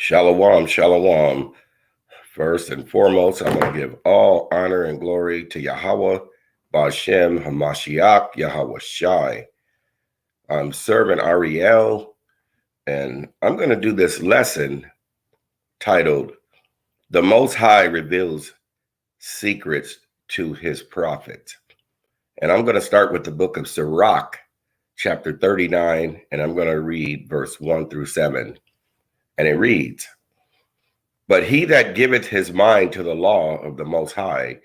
Shalom, shalom. First and foremost, I want to give all honor and glory to Yahweh, Bashem, Hamashiach, Yahweh Shai. I'm Servant Ariel, and I'm going to do this lesson titled, The Most High Reveals Secrets to His Prophets. And I'm going to start with the book of Sirach, chapter 39, and I'm going to read verse 1 through 7. And it reads, But he that giveth his mind to the law of the Most High,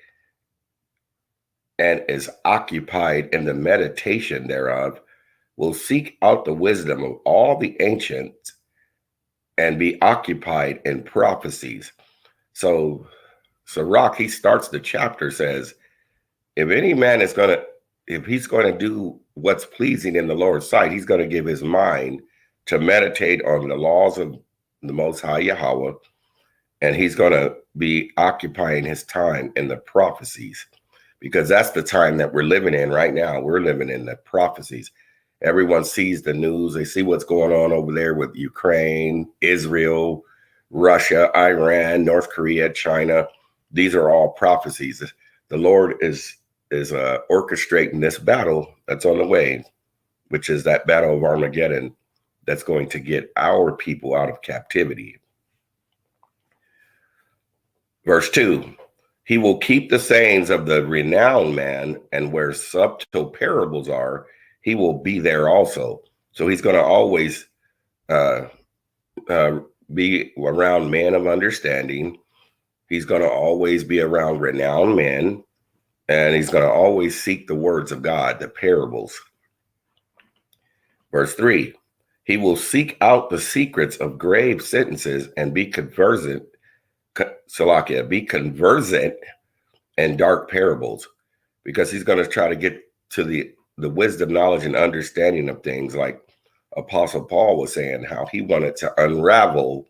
and is occupied in the meditation thereof, will seek out the wisdom of all the ancients, and be occupied in prophecies. So Sirach, he starts the chapter, says, if any man is if he's going to do what's pleasing in the Lord's sight, he's going to give his mind to meditate on the laws of the Most High Yahweh, and he's going to be occupying his time in the prophecies, because that's the time that we're living in right now. We're living in the prophecies. Everyone sees the news. They see what's going on over there with Ukraine, Israel, Russia, Iran, North Korea, China. These are all prophecies. The Lord is orchestrating this battle that's on the way, which is that battle of Armageddon that's going to get our people out of captivity. Verse 2, he will keep the sayings of the renowned man, and where subtle parables are, he will be there also. So he's going to always be around men of understanding. He's going to always be around renowned men, and he's going to always seek the words of God, the parables. Verse 3, he will seek out the secrets of grave sentences and be conversant in dark parables, because he's going to try to get to the wisdom, knowledge, and understanding of things, like Apostle Paul was saying, how he wanted to unravel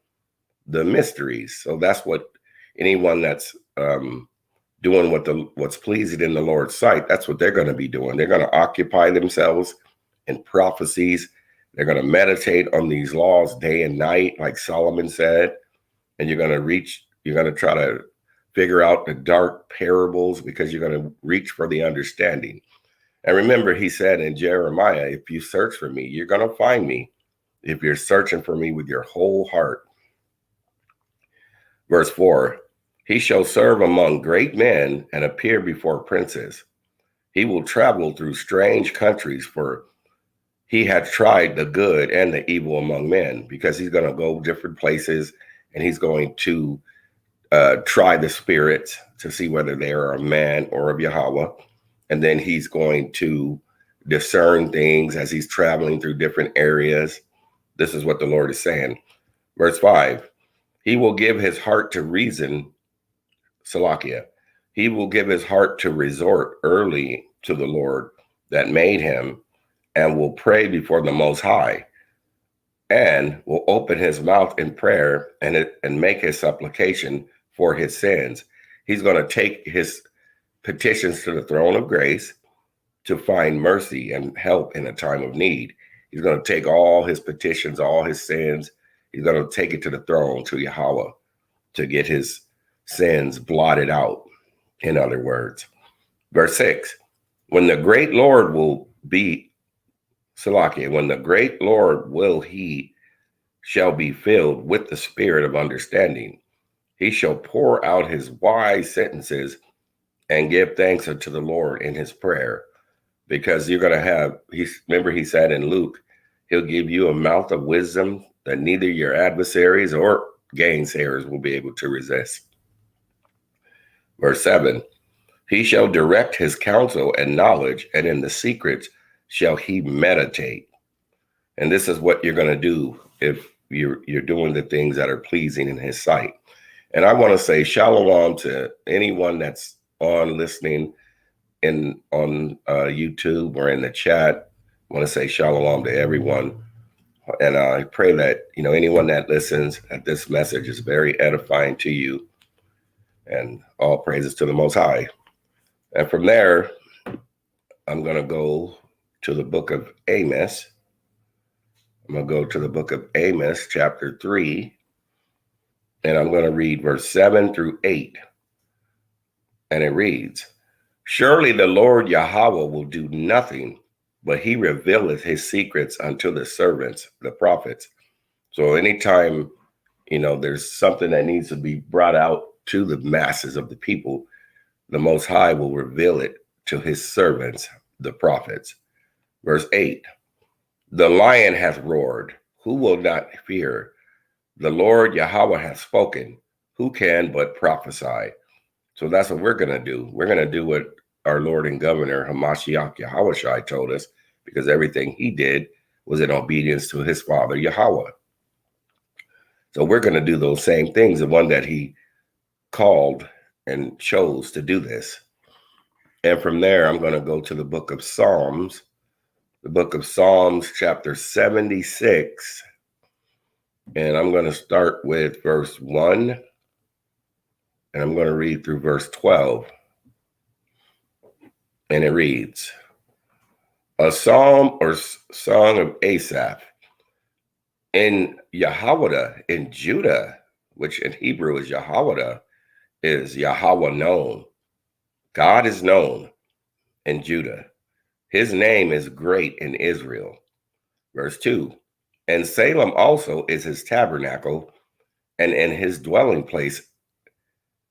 the mysteries. So that's what anyone that's doing what's pleasing in the Lord's sight, that's what they're going to be doing. They're going to occupy themselves in prophecies. They're going to meditate on these laws day and night, like Solomon said, and you're going to try to figure out the dark parables, because you're going to reach for the understanding. And remember, he said in Jeremiah, if you search for me, you're going to find me, if you're searching for me with your whole heart. Verse 4, he shall serve among great men and appear before princes. He will travel through strange countries, for he had tried the good and the evil among men, because he's going to go different places, and he's going to try the spirits to see whether they are of man or of Yahweh. And then he's going to discern things as he's traveling through different areas. This is what the Lord is saying. Verse 5, he will give his heart to reason, Salakia. He will give his heart to resort early to the Lord that made him, and will pray before the Most High, and will open his mouth in prayer and make his supplication for his sins. He's going to take his petitions to the throne of grace to find mercy and help in a time of need. He's going to take all his petitions, all his sins. He's going to take it to the throne, to Yahweh, to get his sins blotted out, in other words. Verse 6, when the great Lord will be, Salakia, when the great Lord he shall be filled with the spirit of understanding. He shall pour out his wise sentences and give thanks unto the Lord in his prayer. Because you're going to have, remember he said in Luke, he'll give you a mouth of wisdom that neither your adversaries or gainsayers will be able to resist. Verse 7, he shall direct his counsel and knowledge, and in the secrets shall he meditate. And this is what you're going to do if you're doing the things that are pleasing in his sight. And I want to say shalom to anyone that's on listening on YouTube or in the chat. I want to say shalom to everyone. And I pray that, anyone that listens, that this message is very edifying to you. And all praises to the Most High. And from there, I'm going to go to the book of Amos. I'm going to go to the book of Amos, chapter 3. And I'm going to read verse 7 through 8. And it reads, surely the Lord Yahweh will do nothing, but he revealeth his secrets unto the servants, the prophets. So anytime, there's something that needs to be brought out to the masses of the people, the Most High will reveal it to his servants, the prophets. Verse 8, the lion hath roared, who will not fear? The Lord Yahweh hath spoken, who can but prophesy? So that's what we're going to do. We're going to do what our Lord and Governor Hamashiach Yahushai told us, because everything he did was in obedience to his father Yahweh. So we're going to do those same things, the one that he called and chose to do this. And from there, I'm going to go to the book of Psalms, chapter 76. And I'm going to start with verse 1. And I'm going to read through verse 12. And it reads, a psalm or song of Asaph in Yahweh, in Judah, which in Hebrew is Yahweh, is Yahweh known. God is known in Judah. His name is great in Israel. Verse 2, and Salem also is his tabernacle, and in his dwelling place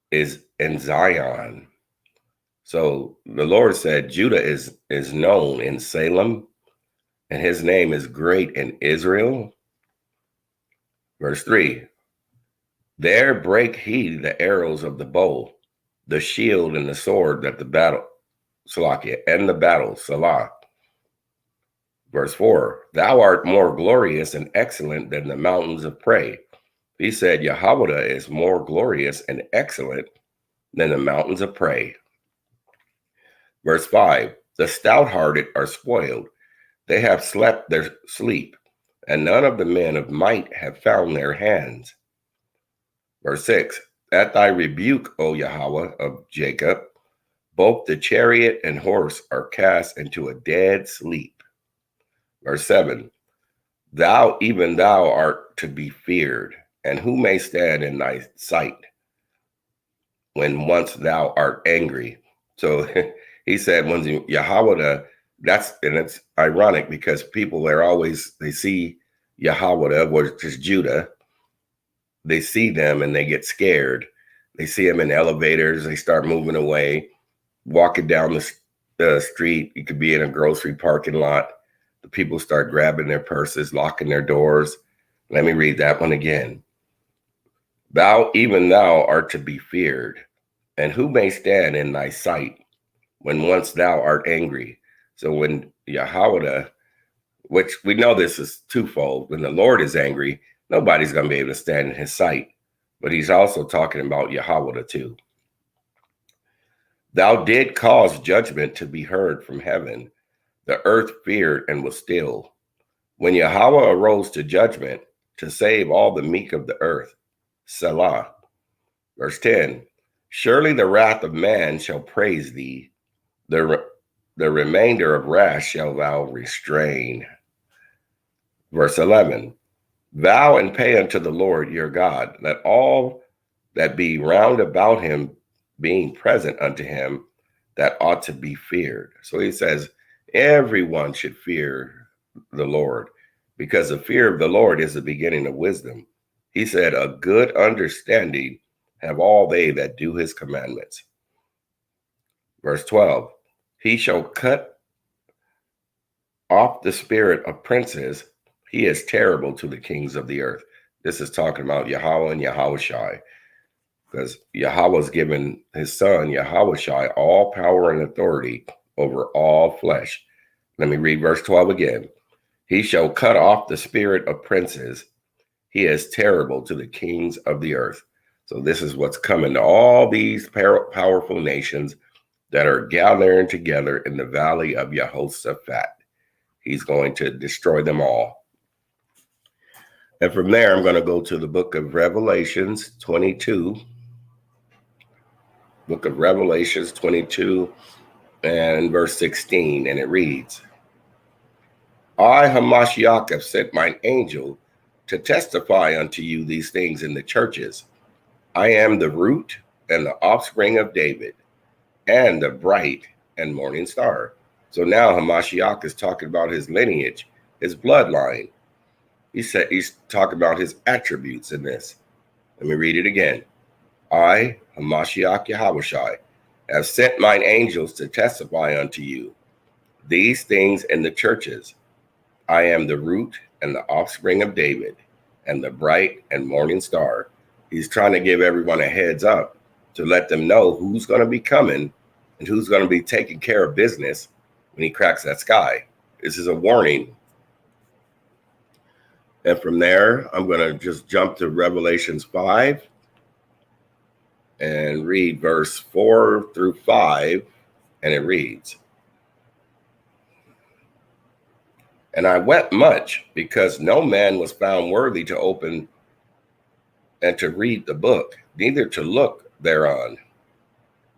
is in Zion. So the Lord said Judah is known in Salem, and his name is great in Israel. Verse 3, there break he the arrows of the bow, the shield and the sword that the battle, Salakia, and the battle, Salah. Verse 4, thou art more glorious and excellent than the mountains of prey. He said Yahweh is more glorious and excellent than the mountains of prey. Verse 5, the stout-hearted are spoiled. They have slept their sleep, and none of the men of might have found their hands. Verse 6, at thy rebuke, O Yahweh of Jacob, both the chariot and horse are cast into a dead sleep. Verse 7, thou, even thou art to be feared, and who may stand in thy sight when once thou art angry? So he said, when Yahweh, and it's ironic because people they see Yahweh, which is Judah, they see them and they get scared. They see them in elevators, they start moving away, walking down the street. You could be in a grocery parking lot. The people start grabbing their purses, locking their doors. Let me read that one again. Thou, even thou art to be feared, and who may stand in thy sight when once thou art angry? So when Yahweh, which we know this is twofold, when the Lord is angry, nobody's going to be able to stand in his sight. But he's also talking about Yahweh too. Thou did cause judgment to be heard from heaven. The earth feared and was still. When Yahweh arose to judgment, to save all the meek of the earth. Selah. Verse 10, surely the wrath of man shall praise thee. The remainder of wrath shall thou restrain. Verse 11, vow and pay unto the Lord your God, let all that be round about him being present unto him, that ought to be feared. So he says, everyone should fear the Lord, because the fear of the Lord is the beginning of wisdom. He said, a good understanding have all they that do his commandments. Verse 12, he shall cut off the spirit of princes. He is terrible to the kings of the earth. This is talking about Yahweh and Yahushai, because Yahweh's given his son, Yahushai, all power and authority over all flesh. Let me read verse 12 again. He shall cut off the spirit of princes. He is terrible to the kings of the earth. So this is what's coming to all these powerful nations that are gathering together in the valley of Jehoshaphat. He's going to destroy them all. And from there, I'm going to go to the book of Revelations 22. Book of Revelations 22 and verse 16. And it reads, I, Hamashiach, have sent mine angel to testify unto you these things in the churches. I am the root and the offspring of David, and the bright and morning star. So now Hamashiach is talking about his lineage, his bloodline. He's talking about his attributes in this. Let me read it again. I, Hamashiach Yahushai, have sent mine angels to testify unto you these things in the churches. I am the root and the offspring of David, and the bright and morning star. He's trying to give everyone a heads up to let them know who's going to be coming and who's going to be taking care of business when he cracks that sky. This is a warning. And from there, I'm going to just jump to Revelations 5 and read verse 4 through 5. And it reads, and I wept much because no man was found worthy to open and to read the book, neither to look thereon.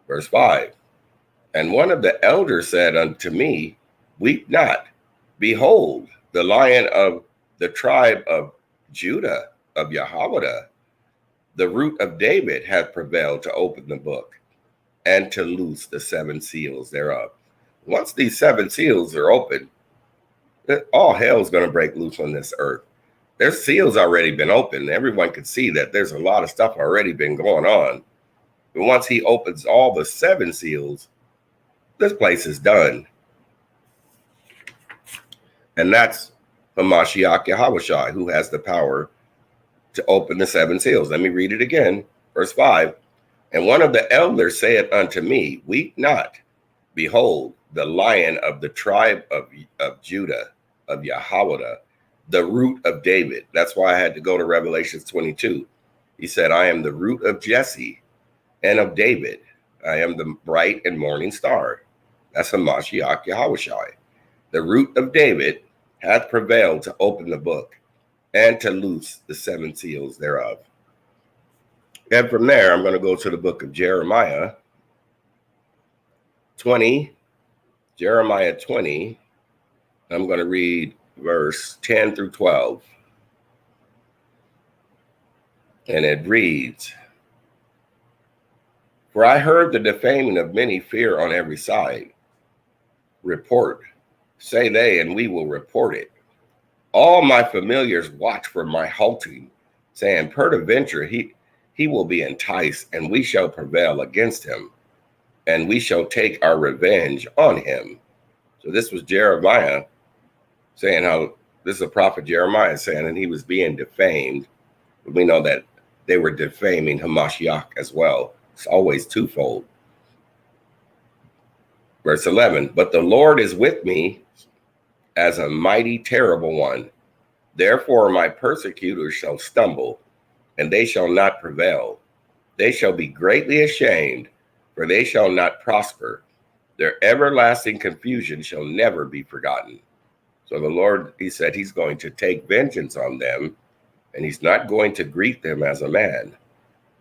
Verse 5. And one of the elders said unto me, weep not. Behold, the Lion of the tribe of Judah, of Yahweh, the root of David, hath prevailed to open the book and to loose the 7 seals thereof. Once these 7 seals are opened, all hell's going to break loose on this earth. There's seals already been opened. Everyone can see that there's a lot of stuff already been going on. But once he opens all the 7 seals, this place is done. And that's Hamashiach Yahushai, who has the power to open the 7 seals. Let me read it again. Verse 5. And one of the elders said unto me, weep not. Behold, the Lion of the tribe of Judah, of Yahweh, the root of David. That's why I had to go to Revelations 22. He said, I am the root of Jesse and of David. I am the bright and morning star. That's Hamashiach Yahushai. The root of David hath prevailed to open the book and to loose the 7 seals thereof. And from there, I'm going to go to the book of Jeremiah 20. Jeremiah 20. I'm going to read verse 10 through 12. And it reads, for I heard the defaming of many fear on every side. Report, say they, and we will report it. All my familiars watch for my halting, saying, peradventure he will be enticed, and we shall prevail against him, and we shall take our revenge on him. So this was Jeremiah saying how, this is a prophet Jeremiah saying, and he was being defamed. But we know that they were defaming Hamashiach as well. It's always twofold. Verse 11, but the Lord is with me as a mighty, terrible one. Therefore my persecutors shall stumble, and they shall not prevail. They shall be greatly ashamed, for they shall not prosper. Their everlasting confusion shall never be forgotten. So the Lord, he said he's going to take vengeance on them, and he's not going to greet them as a man.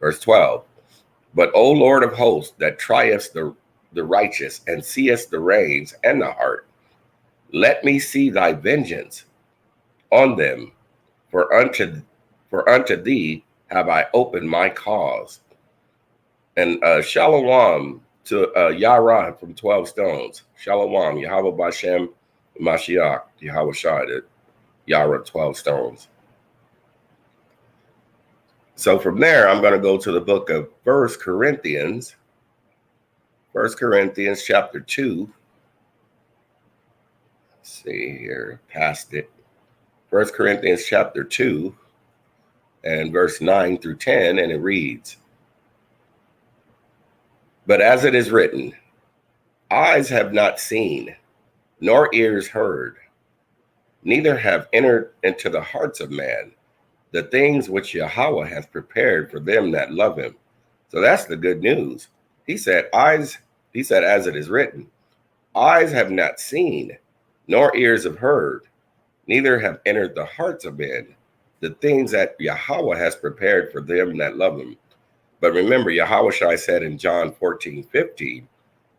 Verse 12, but O Lord of hosts, that triest the righteous, and seest the reins and the heart, let me see thy vengeance on them, for unto thee have I opened my cause. And shalom to Yara from 12 stones. Shalom, Yahweh Bashem, Mashiach, Yahweh Shai, Yara 12 stones. So from there, I'm going to go to the book of 1 Corinthians. 1 Corinthians chapter 2. Let's see here, past it. 1 Corinthians chapter 2 and verse 9 through 10, and it reads, but as it is written, eyes have not seen, nor ears heard, neither have entered into the hearts of man the things which Yahweh hath prepared for them that love him. So that's the good news. He said, as it is written, eyes have not seen, nor ears have heard, neither have entered the hearts of men the things that Yahweh has prepared for them that love him. But remember, Yahweh said in John 14:15,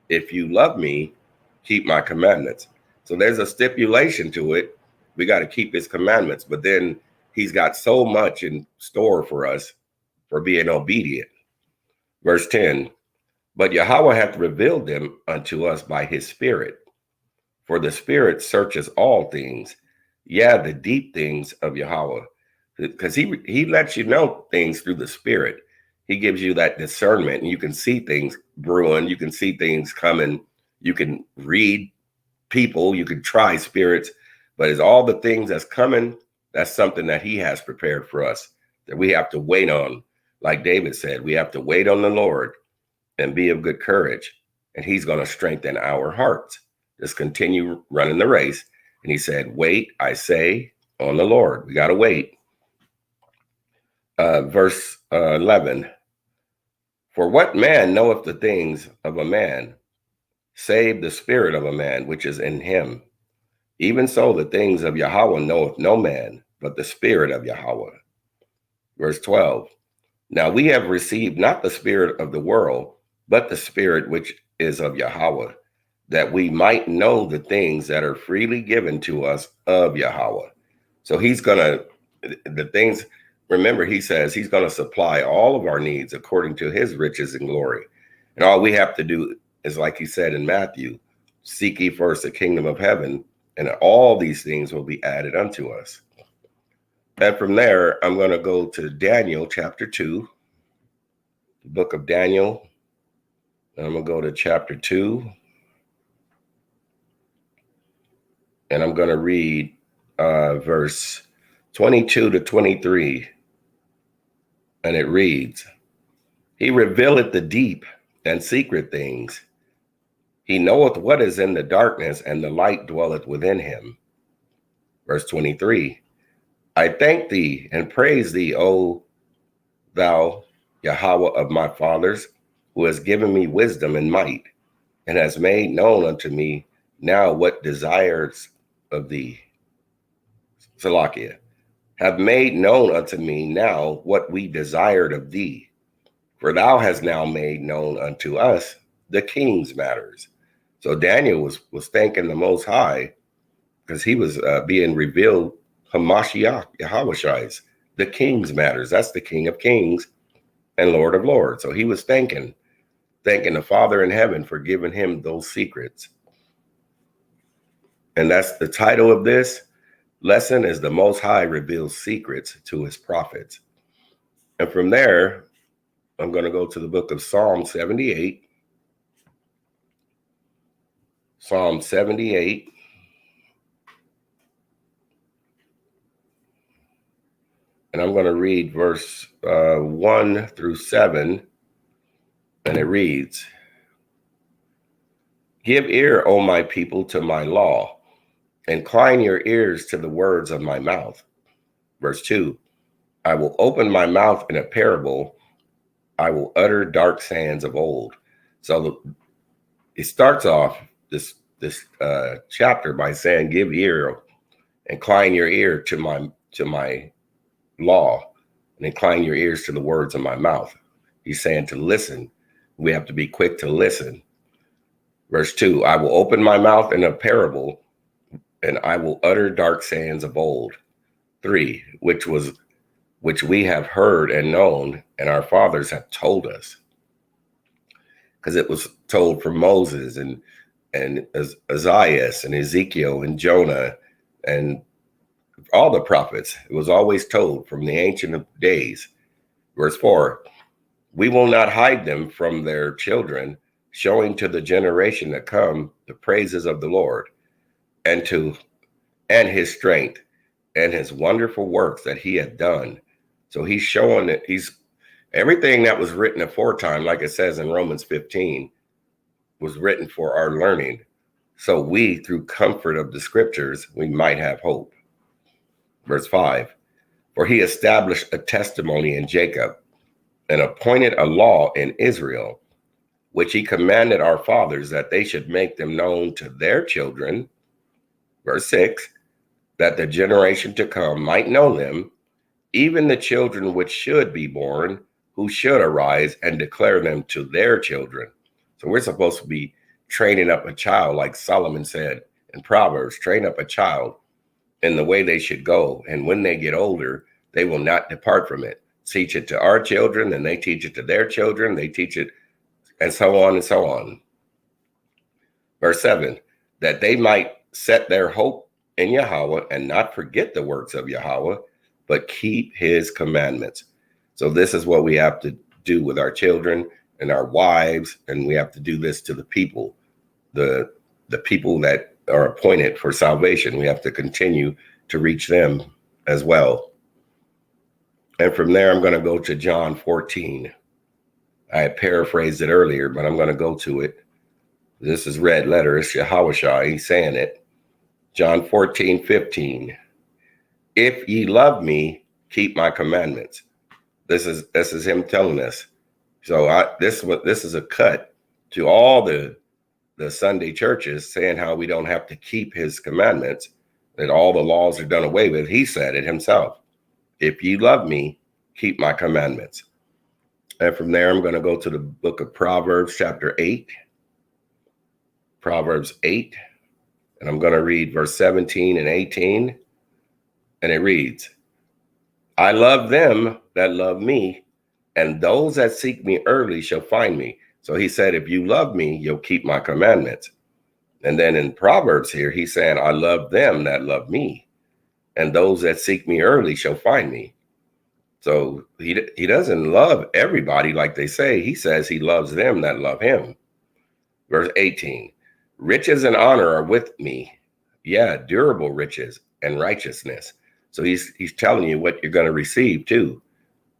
if you love me, keep my commandments. So there's a stipulation to it. We got to keep his commandments. But then he's got so much in store for us for being obedient. Verse 10, but Yahweh hath revealed them unto us by his Spirit. For the Spirit searches all things, the deep things of Yahweh. Because he lets you know things through the Spirit. He gives you that discernment, and you can see things brewing. You can see things coming. You can read people. You can try spirits. But it's all the things that's coming, that's something that he has prepared for us that we have to wait on. Like David said, we have to wait on the Lord and be of good courage, and he's going to strengthen our hearts. Just continue running the race. And he said, wait, I say, on the Lord. We got to wait. Verse 11, for what man knoweth the things of a man, save the spirit of a man which is in him? Even so, the things of Yahweh knoweth no man, but the Spirit of Yahweh. Verse 12, now we have received not the spirit of the world, but the Spirit which is of Yahweh, that we might know the things that are freely given to us of Yahweh. So he's going to, the things, remember, he says he's going to supply all of our needs according to his riches and glory. And all we have to do is, like he said in Matthew, seek ye first the kingdom of heaven, and all these things will be added unto us. And from there, I'm going to go to Daniel chapter 2, the book of Daniel. And I'm going to go to chapter 2. And I'm going to read verse 22 to 23. And it reads, he revealeth the deep and secret things. He knoweth what is in the darkness, and the light dwelleth within him. Verse 23, I thank thee and praise thee, O thou Yahweh of my fathers, who has given me wisdom and might, and has made known unto me now what desires of thee. Salakia, have made known unto me now what we desired of thee. For thou hast now made known unto us the king's matters. So Daniel was thanking the Most High because he was being revealed Hamashiach, Yahushai's, the king's matters. That's the King of Kings and Lord of Lords. So he was thanking the Father in heaven for giving him those secrets. And that's the title of this lesson, is the Most High reveals secrets to his prophets. And from there, I'm going to go to the book of Psalm 78. Psalm 78. And I'm going to read verse 1 through 7. And it reads, give ear, O my people, to my law. Incline your ears to the words of my mouth. Verse 2, I will open my mouth in a parable. I will utter dark sayings of old. So it starts off this chapter by saying, give ear, incline your ear to my law, and incline your ears to the words of my mouth. He's saying to listen. We have to be quick to listen. Verse 2, I will open my mouth in a parable, and I will utter dark sayings of old. 3, which we have heard and known, and our fathers have told us. Because it was told from Moses and Isaiah and Ezekiel and Jonah and all the prophets. It was always told from the ancient of days. Verse 4, we will not hide them from their children, showing to the generation to come the praises of the Lord and his strength and his wonderful works that he had done. So he's showing that everything that was written aforetime, like it says in Romans 15, was written for our learning. So we, through comfort of the scriptures, we might have hope. Verse 5, for he established a testimony in Jacob and appointed a law in Israel, which he commanded our fathers that they should make them known to their children. Verse 6, that the generation to come might know them, even the children which should be born, who should arise and declare them to their children. So we're supposed to be training up a child, like Solomon said in Proverbs, train up a child in the way they should go. And when they get older, they will not depart from it. teach it to our children, and they teach it to their children. They teach it, and so on and so on. Verse 7, that they might set their hope in Yahweh and not forget the works of Yahweh, but keep his commandments. So this is what we have to do with our children and our wives, and we have to do this to the people, the people that are appointed for salvation. We have to continue to reach them as well. And from there, I'm going to go to John 14. I had paraphrased it earlier, but I'm going to go to it. This is red letter. It's Yahushua. He's saying it. John 14:15. If ye love me, keep my commandments. This is him telling us. So this is a cut to all the Sunday churches saying how we don't have to keep his commandments, that all the laws are done away with. He said it himself. If ye love me, keep my commandments. And from there, I'm going to go to the book of Proverbs, chapter 8. Proverbs 8. And I'm going to read verse 17 and 18. And it reads, I love them that love me, and those that seek me early shall find me. So he said, if you love me, you'll keep my commandments. And then in Proverbs here, he's saying, I love them that love me, and those that seek me early shall find me. So he doesn't love everybody like they say. He says he loves them that love him. Verse 18, riches and honor are with me. Yeah, durable riches and righteousness. So he's telling you what you're going to receive too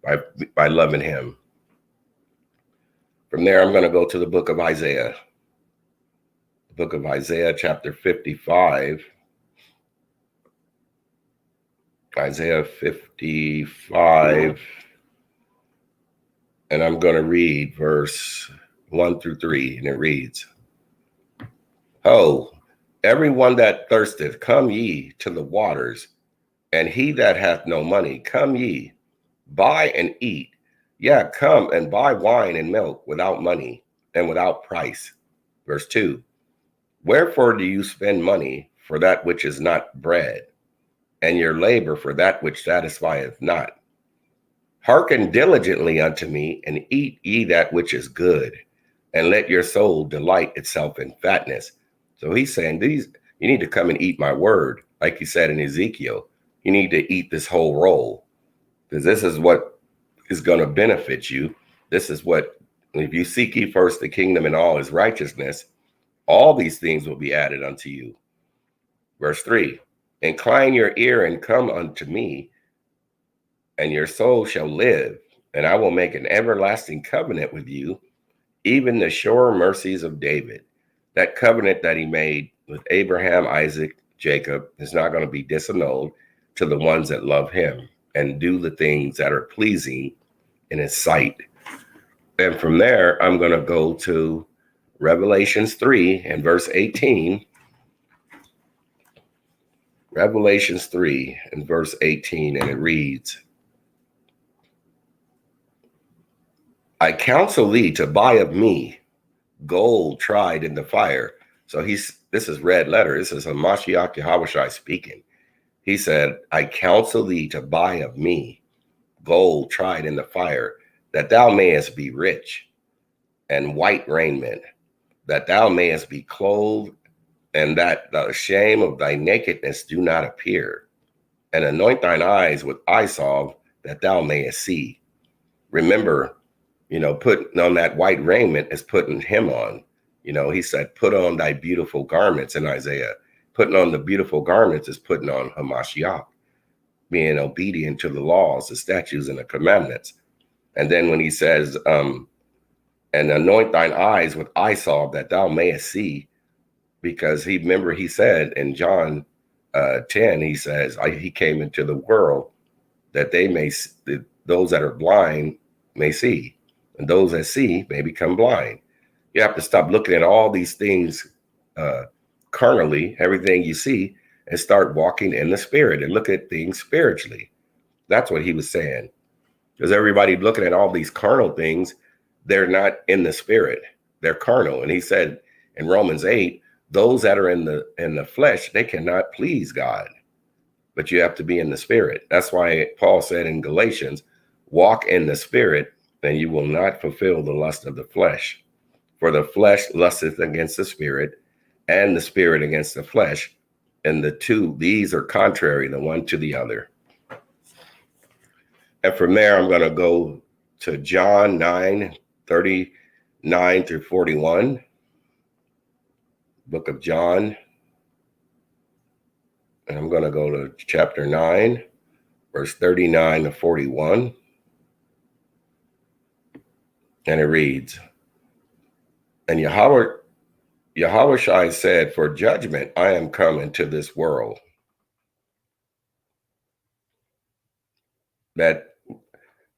by loving him. From there, I'm going to go to the book of Isaiah. The book of Isaiah, chapter 55. Isaiah 55. And I'm going to read verse 1 through 3. And it reads, Ho, everyone that thirsteth, come ye to the waters, and he that hath no money, come ye, buy and eat. Yeah, come and buy wine and milk without money and without price. Verse 2, wherefore do you spend money for that which is not bread, and your labor for that which satisfieth not? Hearken diligently unto me, and eat ye that which is good, and let your soul delight itself in fatness. So he's saying, you need to come and eat my word, like he said in Ezekiel. You need to eat this whole roll, because this is what is going to benefit you. This is what, if you seek ye first the kingdom and all his righteousness, all these things will be added unto you. Verse 3, incline your ear and come unto me, and your soul shall live, and I will make an everlasting covenant with you, even the sure mercies of David. That covenant that he made with Abraham, Isaac, Jacob is not going to be disannulled to the ones that love him and do the things that are pleasing in his sight. And from there, I'm going to go to Revelations 3 and verse 18. Revelations 3 and verse 18, and it reads, I counsel thee to buy of me gold tried in the fire. So this is red letter. This is Hamashiach Yahushua speaking. He said, I counsel thee to buy of me gold tried in the fire, that thou mayest be rich, and white raiment, that thou mayest be clothed, and that the shame of thy nakedness do not appear, and anoint thine eyes with eye salve, that thou mayest see. Remember, putting on that white raiment is putting him on. He said, put on thy beautiful garments in Isaiah. Putting on the beautiful garments is putting on Hamashiach, being obedient to the laws, the statutes, and the commandments. And then when he says, and anoint thine eyes with eye salve, that thou mayest see, because he said in John 10, he says, he came into the world that those that are blind may see, and those that see may become blind. You have to stop looking at all these things carnally, everything you see, and start walking in the spirit and look at things spiritually. That's what he was saying. Because everybody looking at all these carnal things, they're not in the spirit. They're carnal. And he said in Romans 8, those that are in the flesh, they cannot please God. But you have to be in the spirit. That's why Paul said in Galatians, walk in the Spirit, then you will not fulfill the lust of the flesh. For the flesh lusteth against the Spirit, and the Spirit against the flesh. And the two, these are contrary the one to the other. And from there, I'm going to go to John 9:39 through 41. Book of John. And I'm going to go to chapter 9, verse 39 to 41. And it reads, and Yahushua said, for judgment I am come into this world, that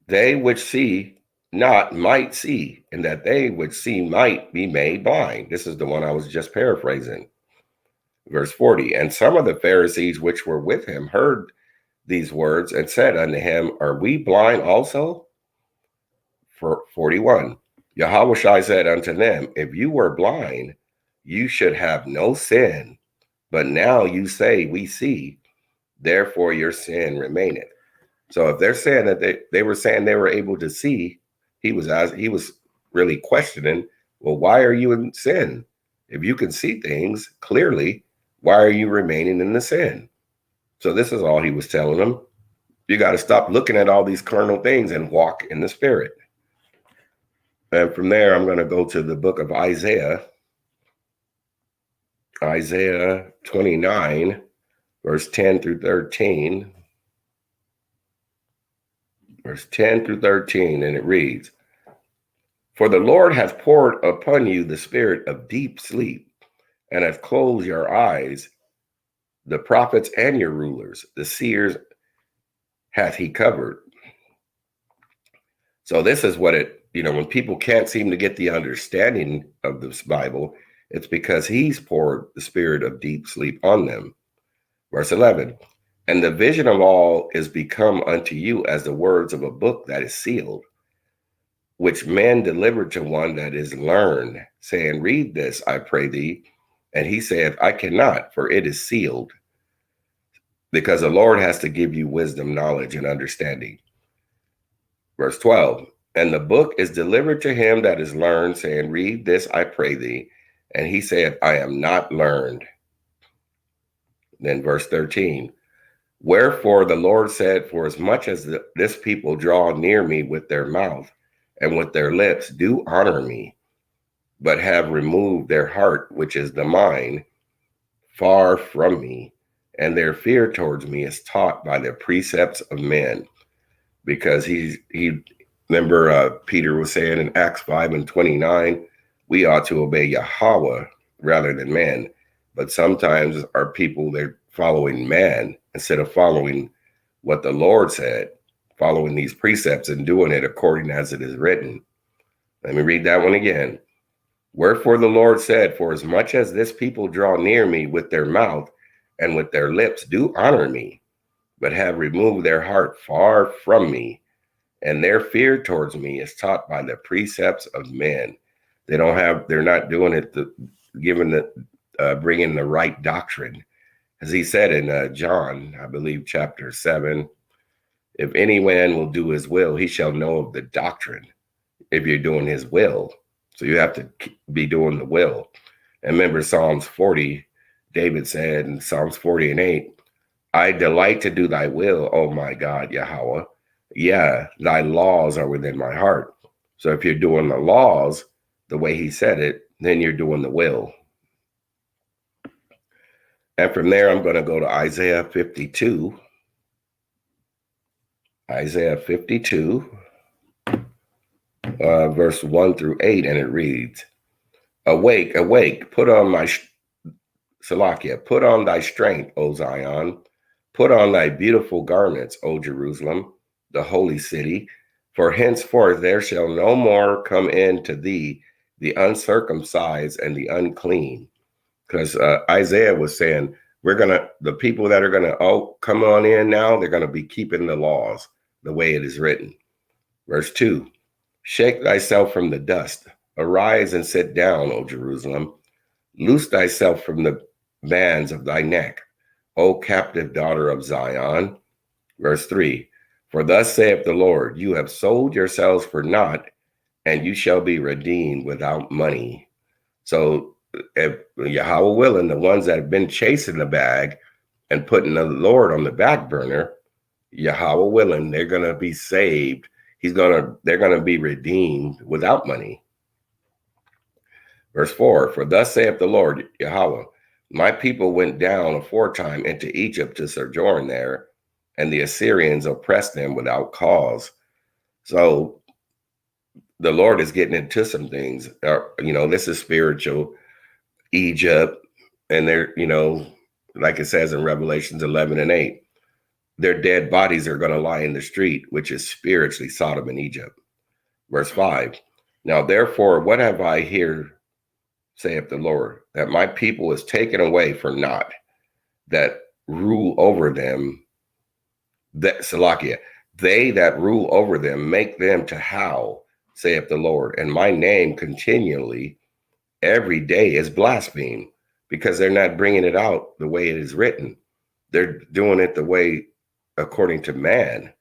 they which see not might see, and that they which see might be made blind. This is the one I was just paraphrasing. Verse 40, and some of the Pharisees which were with him heard these words and said unto him, are we blind also? For 41, Yahushua said unto them, if you were blind, you should have no sin. But now you say, we see, therefore your sin remaineth. So if they're saying that they were saying they were able to see, he was really questioning, well, why are you in sin? If you can see things clearly, why are you remaining in the sin? So this is all he was telling them. You got to stop looking at all these carnal things and walk in the Spirit. And from there, I'm going to go to the book of Isaiah 29, verse 10 through 13. Verse 10 through 13, and it reads, for the Lord hath poured upon you the spirit of deep sleep, and hath closed your eyes, the prophets and your rulers, the seers hath he covered. So this is what when people can't seem to get the understanding of this Bible, it's because he's poured the spirit of deep sleep on them. Verse 11, and the vision of all is become unto you as the words of a book that is sealed, which men delivered to one that is learned, saying, read this, I pray thee. And he saith, I cannot, for it is sealed. Because the Lord has to give you wisdom, knowledge, and understanding. Verse 12, and the book is delivered to him that is learned, saying, read this, I pray thee. And he saith, I am not learned. Then verse 13, wherefore the Lord said, for as much as this people draw near me with their mouth, and with their lips do honor me, but have removed their heart, which is the mind, far from me, and their fear towards me is taught by the precepts of men. Because remember Peter was saying in Acts 5:29, we ought to obey Yahweh rather than man. But sometimes our people, they're following man instead of following what the Lord said, following these precepts and doing it according as it is written. Let me read that one again. Wherefore the Lord said, for as much as this people draw near me with their mouth and with their lips do honor me, but have removed their heart far from me, and their fear towards me is taught by the precepts of men. They're not doing it bringing the right doctrine. As he said in John, I believe chapter 7, if any man will do his will, he shall know of the doctrine, if you're doing his will. So you have to be doing the will. And remember Psalms 40, David said in Psalms 40 and 8, I delight to do thy will, O my God, Yahweh. Yeah, thy laws are within my heart. So if you're doing the laws the way he said it, then you're doing the will. And from there, I'm going to go to Isaiah 52. Isaiah 52, verse 1 through 8, and it reads, awake, awake, put on thy strength, O Zion. Put on thy beautiful garments, O Jerusalem, the holy city. For henceforth there shall no more come in to thee the uncircumcised and the unclean. Because Isaiah was saying, the people that are going to come on in now, they're going to be keeping the laws the way it is written. Verse 2, shake thyself from the dust. Arise and sit down, O Jerusalem. Loose thyself from the bands of thy neck, O captive daughter of Zion. Verse 3, For thus saith the Lord, you have sold yourselves for naught, and you shall be redeemed without money. So if Yahweh willing, the ones that have been chasing the bag and putting the Lord on the back burner, Yahweh willing, they're going to be saved. They're going to be redeemed without money. Verse 4, for thus saith the Lord Yahweh, my people went down aforetime into Egypt to sojourn there, and the Assyrians oppressed them without cause. So the Lord is getting into some things. This is spiritual. Egypt, and they're, like it says in Revelations 11 and 8, their dead bodies are going to lie in the street, which is spiritually Sodom and Egypt. Verse 5, now therefore, what have I here, saith the Lord, that my people is taken away for naught, that rule over them, that Salakia, they that rule over them, make them to howl, saith the Lord, and my name continually every day is blasphemed, because they're not bringing it out the way it is written. They're doing it the way according to man.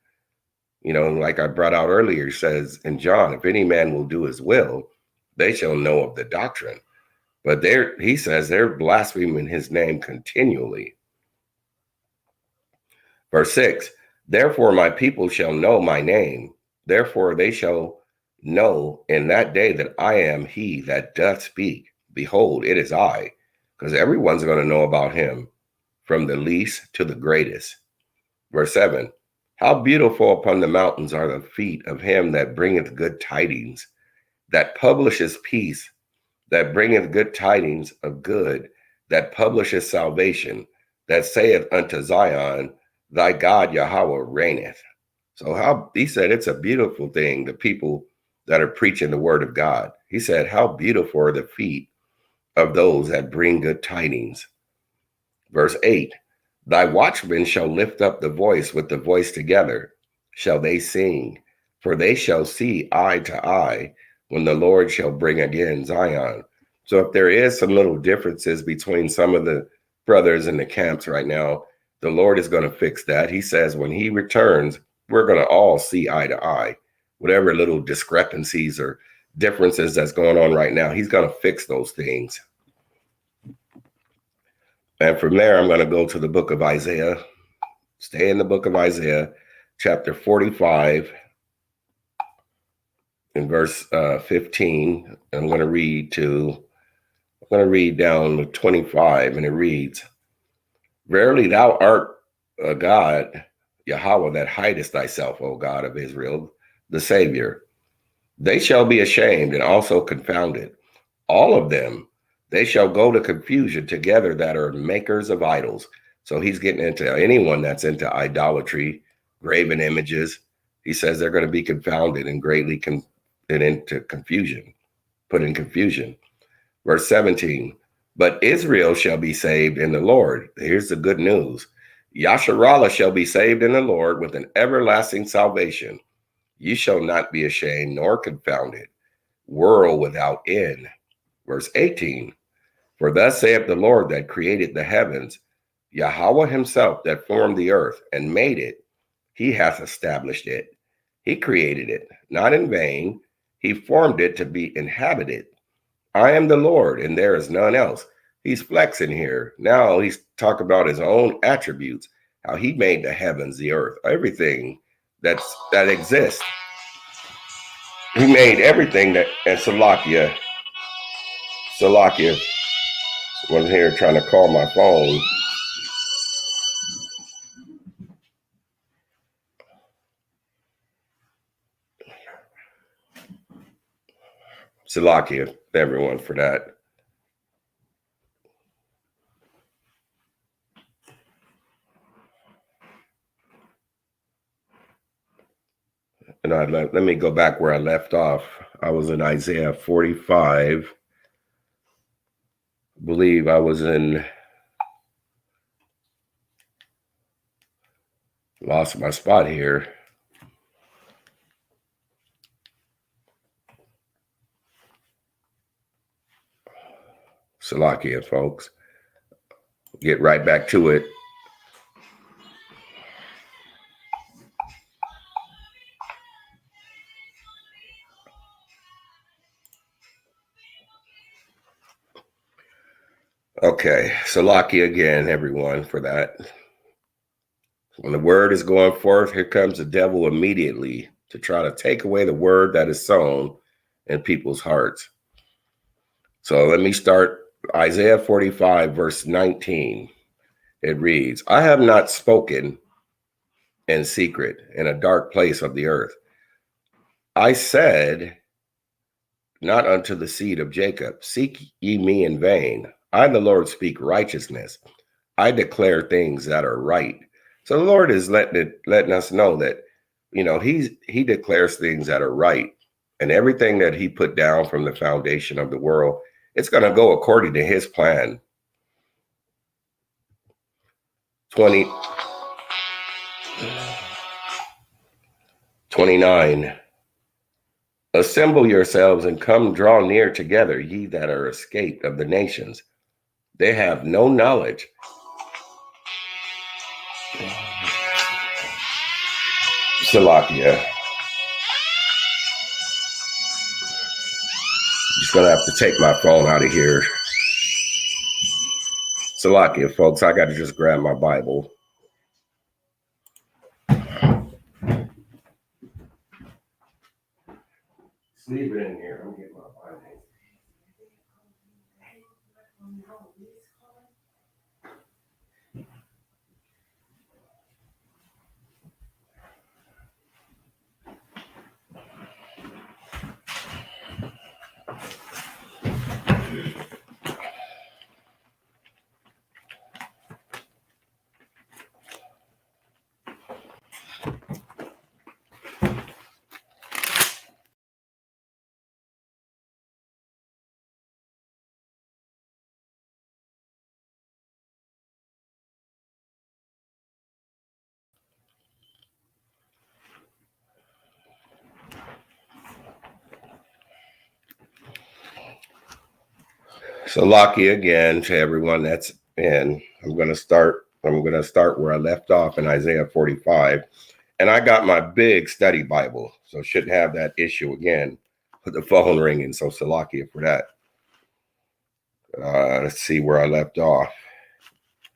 Like I brought out earlier, says in John, if any man will do his will, they shall know of the doctrine. But he says they're blaspheming his name continually. Verse 6, therefore my people shall know my name. Therefore they shall know in that day that I am he that doth speak. Behold, it is I. Because everyone's going to know about him, from the least to the greatest. Verse 7, how beautiful upon the mountains are the feet of him that bringeth good tidings, that publisheth peace, that bringeth good tidings of good, that publisheth salvation, that saith unto Zion, thy God Yahweh reigneth. So he said it's a beautiful thing, the people that are preaching the word of God. He said, how beautiful are the feet of those that bring good tidings. Verse 8, thy watchmen shall lift up the voice, with the voice together shall they sing, for they shall see eye to eye, when the Lord shall bring again Zion. So if there is some little differences between some of the brothers in the camps right now, the Lord is going to fix that. He says when he returns, we're going to all see eye to eye. Whatever little discrepancies or differences that's going on right now, he's going to fix those things. And from there, I'm going to go to the book of Isaiah. Stay in the book of Isaiah, chapter 45, in verse 15. I'm going to read down to 25, and it reads, verily thou art a God, Yahweh, that hidest thyself, O God of Israel, the Savior. They shall be ashamed and also confounded. All of them, they shall go to confusion together that are makers of idols. So he's getting into anyone that's into idolatry, graven images. He says they're going to be confounded and greatly into confusion, put in confusion. Verse 17, but Israel shall be saved in the Lord. Here's the good news. Yasharallah shall be saved in the Lord with an everlasting salvation. You shall not be ashamed nor confounded, world without end. Verse 18, for thus saith the Lord that created the heavens, Yahweh himself that formed the earth and made it. He hath established it. He created it, not in vain. He formed it to be inhabited. I am the Lord, and there is none else. He's flexing here. Now he's talking about his own attributes, how he made the heavens, the earth, everything that exists. He made everything that, and Salakia was here trying to call my phone. Salakia, everyone, for that. And let me go back where I left off. I was in Isaiah 45. I believe I was lost my spot here. Salakia, folks. Get right back to it. Okay, so lucky again, everyone, for that. When the word is going forth, here comes the devil immediately to try to take away the word that is sown in people's hearts. So let me start Isaiah 45, verse 19. It reads, I have not spoken in secret in a dark place of the earth. I said not unto the seed of Jacob, seek ye me in vain. I, the Lord, speak righteousness. I declare things that are right. So the Lord is letting us know that, he declares things that are right. And everything that he put down from the foundation of the world, it's going to go according to his plan. 29. Assemble yourselves and come draw near together, ye that are escaped of the nations. They have no knowledge. Salakia. Just gonna have to take my phone out of here. Salakia, folks, I got to just grab my Bible. Leave it in here. I'm getting my Bible. So lucky again to everyone that's in. I'm gonna start where I left off in Isaiah 45. And I got my big study Bible, so shouldn't have that issue again with the phone ringing. So Salakia for that. Let's see where I left off.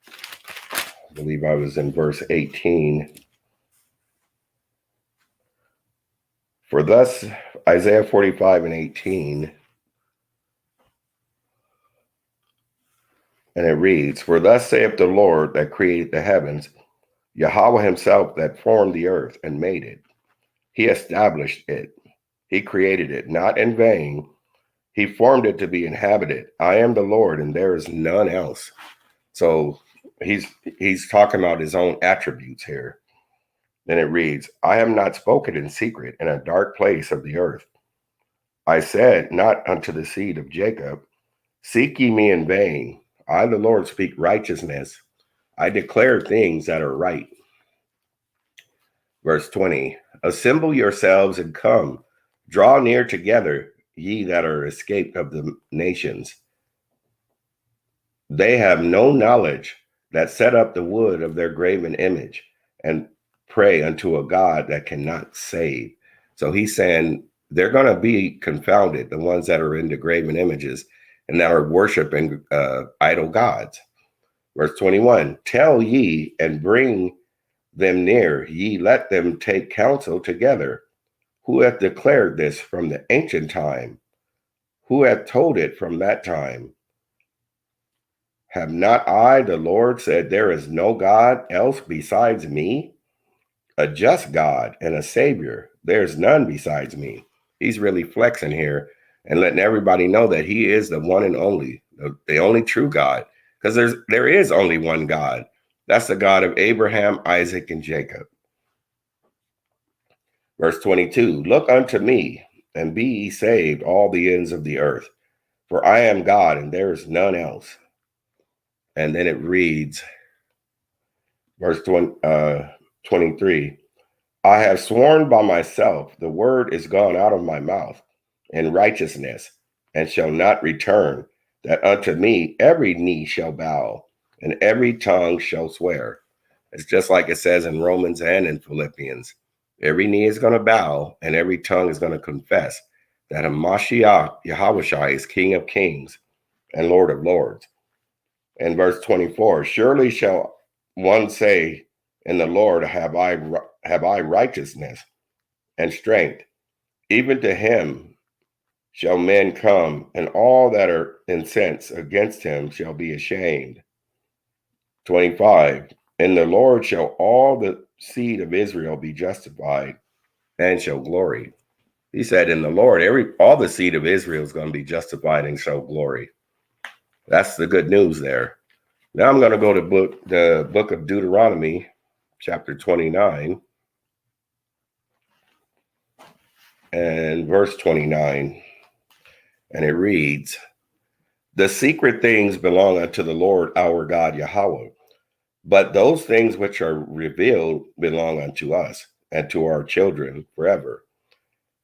I believe I was in verse 18. For thus, Isaiah 45 and 18, and it reads, For thus saith the Lord that created the heavens, Yahweh himself that formed the earth and made it. He established it. He created it, not in vain. He formed it to be inhabited. I am the Lord, and there is none else. So he's talking about his own attributes here. Then it reads, I have not spoken in secret in a dark place of the earth. I said not unto the seed of Jacob, seek ye me in vain. I, the Lord, speak righteousness. I declare things that are right. Verse 20, assemble yourselves and come, draw near together, ye that are escaped of the nations. They have no knowledge that set up the wood of their graven image and pray unto a God that cannot save. So he's saying they're going to be confounded, the ones that are into graven images and that are worshiping idol gods. Verse 21, tell ye and bring them near, ye let them take counsel together. Who hath declared this from the ancient time? Who hath told it from that time? Have not I, the Lord, said there is no God else besides me? A just God and a Savior. There's none besides me. He's really flexing here and letting everybody know that he is the one and only, the only true God. Because there is only one God. That's the God of Abraham, Isaac, and Jacob. Verse 22, look unto me and be ye saved, all the ends of the earth. For I am God and there is none else. And then it reads, verse 23, I have sworn by myself, the word is gone out of my mouth in righteousness, and shall not return, that unto me every knee shall bow, and every tongue shall swear. It's just like it says in Romans and in Philippians. Every knee is going to bow, and every tongue is going to confess that Hamashiach, Yahushua, is King of kings and Lord of lords. And verse 24, surely shall one say, in the Lord have I righteousness and strength. Even to him shall men come, and all that are incensed against him shall be ashamed. 25, in the Lord shall all the seed of Israel be justified and shall glory. He said, in the Lord, all the seed of Israel is going to be justified and show glory. That's the good news there. Now I'm going to go to the book of Deuteronomy, chapter 29, and verse 29. And it reads, the secret things belong unto the Lord our God Yahweh, but those things which are revealed belong unto us and to our children forever,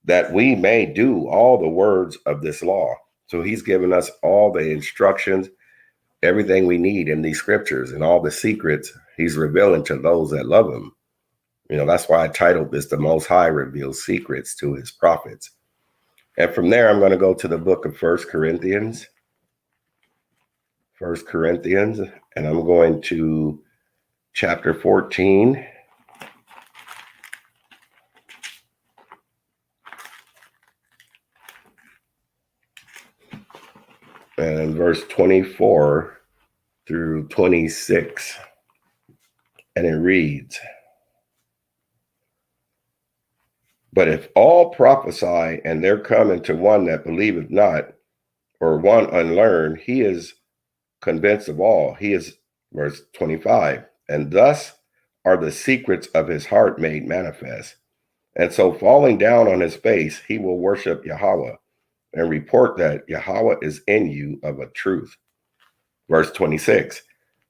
that we may do all the words of this law. So he's given us all the instructions, everything we need in these scriptures, and all the secrets he's revealing to those that love him. You know, that's why I titled this, The Most High Reveals Secrets to His Prophets. And from there, I'm going to go to the book of 1 Corinthians. 1 Corinthians, and I'm going to chapter 14. And verse 24 through 26. And it reads, but if all prophesy, and there come into one that believeth not, or one unlearned, he is convinced of all. He is, verse 25, and thus are the secrets of his heart made manifest. And so falling down on his face, he will worship Yahweh and report that Yahweh is in you of a truth. Verse 26,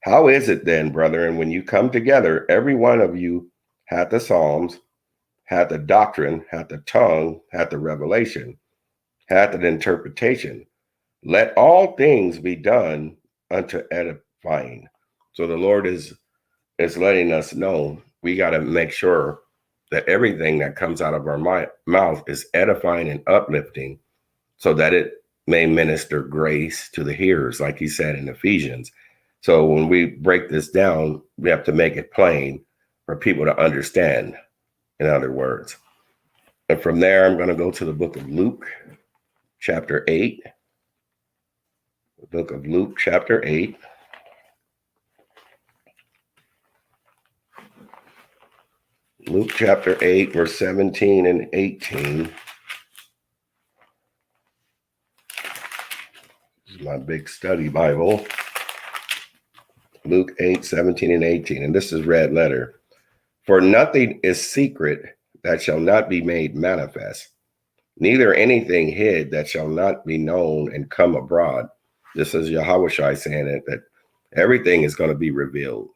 how is it then, brethren, when you come together, every one of you hath the Psalms, hath the doctrine, hath the tongue, hath the revelation, hath an interpretation. Let all things be done unto edifying. So the Lord is letting us know we got to make sure that everything that comes out of our mouth is edifying and uplifting, so that it may minister grace to the hearers, like he said in Ephesians. So when we break this down, we have to make it plain for people to understand, in other words. And from there, I'm going to go to the book of Luke, chapter 8. The book of Luke, chapter 8. Luke chapter 8, verse 17 and 18. This is my big study Bible. Luke 8, 17 and 18. And this is red letter. For nothing is secret that shall not be made manifest, neither anything hid that shall not be known and come abroad. This is Yahushua saying it, that everything is going to be revealed.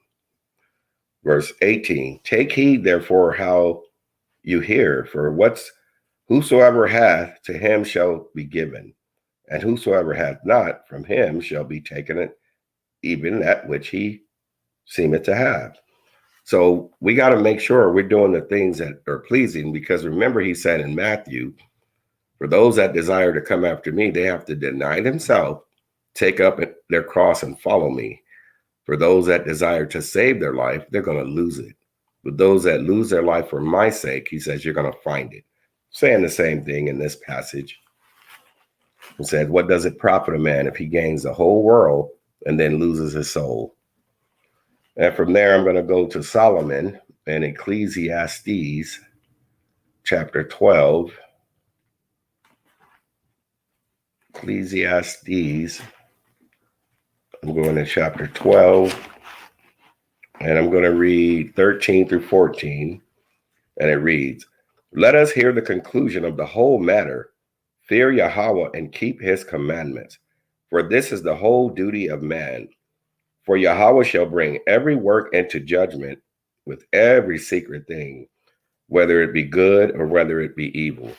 Verse 18, take heed therefore how you hear, for whosoever hath, to him shall be given, and whosoever hath not, from him shall be taken it, even that which he seemeth to have. So we got to make sure we're doing the things that are pleasing, because remember, he said in Matthew, for those that desire to come after me, they have to deny themselves, take up their cross and follow me. For those that desire to save their life, they're going to lose it. But those that lose their life for my sake, he says, you're going to find it. Saying the same thing in this passage. He said, what does it profit a man if he gains the whole world and then loses his soul? And from there, I'm going to go to Solomon in Ecclesiastes, chapter 12. Ecclesiastes, I'm going to chapter 12, and I'm going to read 13 through 14, and it reads, let us hear the conclusion of the whole matter. Fear Yahweh and keep his commandments, for this is the whole duty of man. For Yahweh shall bring every work into judgment with every secret thing, whether it be good or whether it be evil.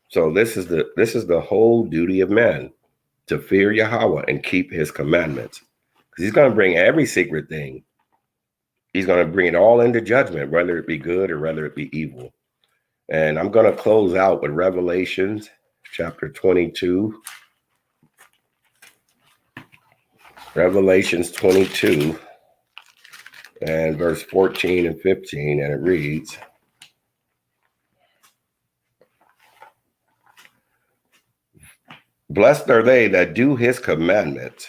So this is the whole duty of man, to fear Yahweh and keep his commandments. Because he's going to bring every secret thing. He's going to bring it all into judgment, whether it be good or whether it be evil. And I'm going to close out with Revelations chapter 22. Revelations 22 and verse 14 and 15, and it reads, blessed are they that do his commandments.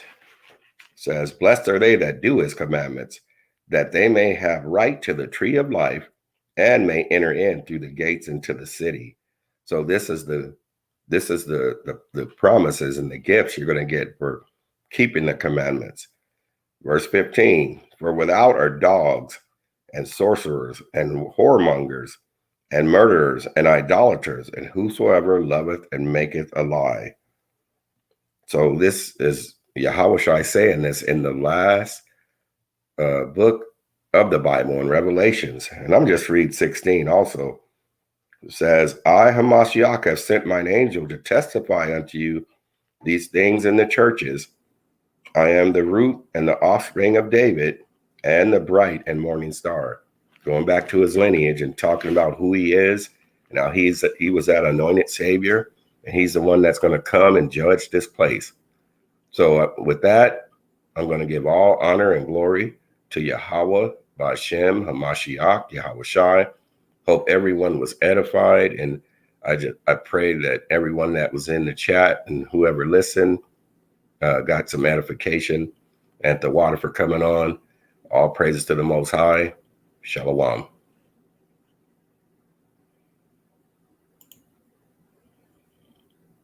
Says, blessed are they that do his commandments, that they may have right to the tree of life and may enter in through the gates into the city. So this is the promises and the gifts you're going to get for keeping the commandments. Verse 15, for without are dogs and sorcerers and whoremongers and murderers and idolaters and whosoever loveth and maketh a lie. So this is Yahushua saying this in the last book of the Bible in Revelations. And I'm just read 16 also. It says, I, Hamashiach, have sent mine angel to testify unto you these things in the churches. I am the root and the offspring of David and the bright and morning star. Going back to his lineage and talking about who he is and how he was that anointed savior, and he's the one that's going to come and judge this place. So with that, I'm going to give all honor and glory to Yahweh, Ba'Shem, Hamashiach, Yahushai. Hope everyone was edified, and I pray that everyone that was in the chat and whoever listened got some edification, and the water for coming on. All praises to the Most High. Shalom.